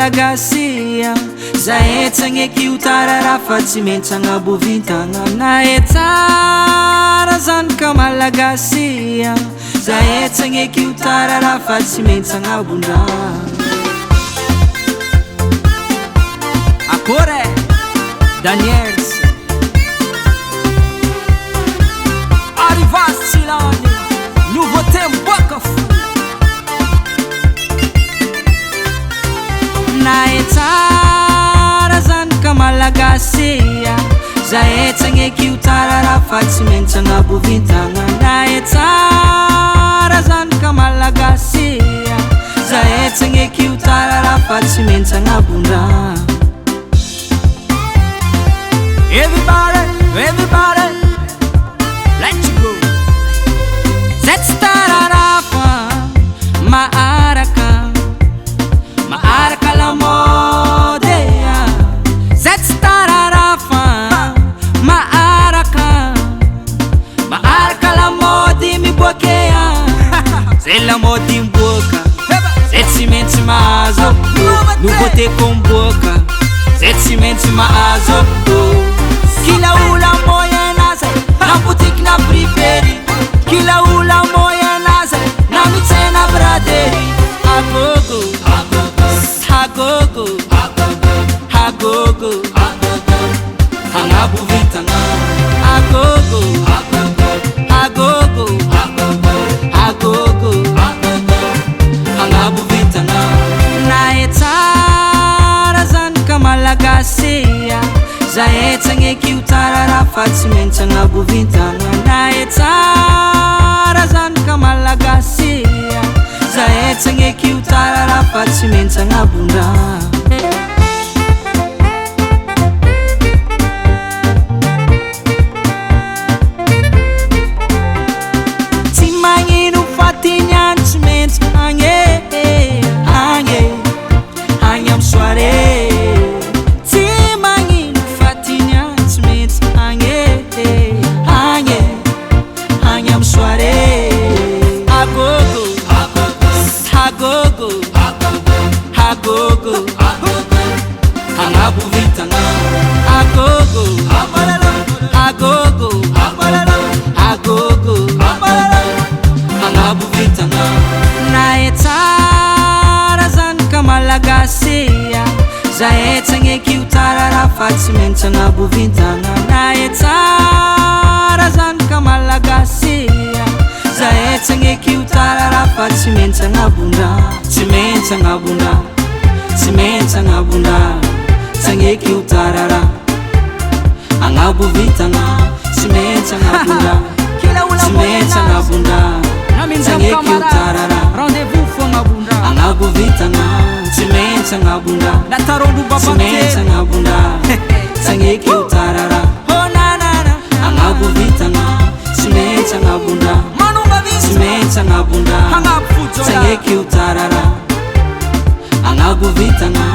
Malagasy zahay tsagneky ho tarara fa tsy maintsy agnabovintagna nahay tsara zany ka Malagasy zahay tsagneky ho tarara fa tsy maintsy agnabondra Akore Daniels Arrivas Silani nouveauté mboaka fo nahay tsara zany ka Malagasy zahay tsagneky ho tarara fa tsy maintsy agnabovintagna nahay tsara zany ka Malagasy zahay tsagneky ho tarara fa tsy maintsy agnabondra Everybody, let's go. Let's tararafa, maaraka la modea. Let's tararafa, maaraka la modi mi bokea. C'est la modi mboka, c'est simenti mazo, nouveauté komboka, c'est simenti mazo. Kila ula moya naza na boutique na priperi Kila ula moya naza na mitena braderi Agogo, hagogo, hagogo Hangabuvintanga Agogo, hagogo, hagogo Hangabuvintanga nahay tsara zany ka Malagasy zahay tsagneky ho tarara fa tsy maintsy agnabovintagna nahay tsara zany ka Malagasy zahay tsagneky ho tarara fa tsy maintsy agnabondra tsy magnino fatigniany tsy maintsy agny am soirée Agogo, hangabuvintanga Agogo, agogo, agogo Hangabuvintanga nahay tsara zany ka Malagasy zahay tsagneky ho tarara fa tsy maintsy agnabovintagna nahay tsara zany ka Malagasy zahay tsagneky ho tarara fa tsy maintsy agnabondra Tsy maintsy agnabondra Tsy maintsy agnabondra Tsagneky ho tarara Agnabovintagna Tsy maintsy agnabondra Tsy maintsy agnabondra Tsagneky ho tarara Rendez-vous fo agnabondra Agnabovintagna Tsy maintsy agnabondra Tsy maintsy agnabondra Tsagneky ho tarara Agnabovintagna Tsy maintsy agnabondra Tsy maintsy agnabondra Tsagneky ho tarara Agnabovintagna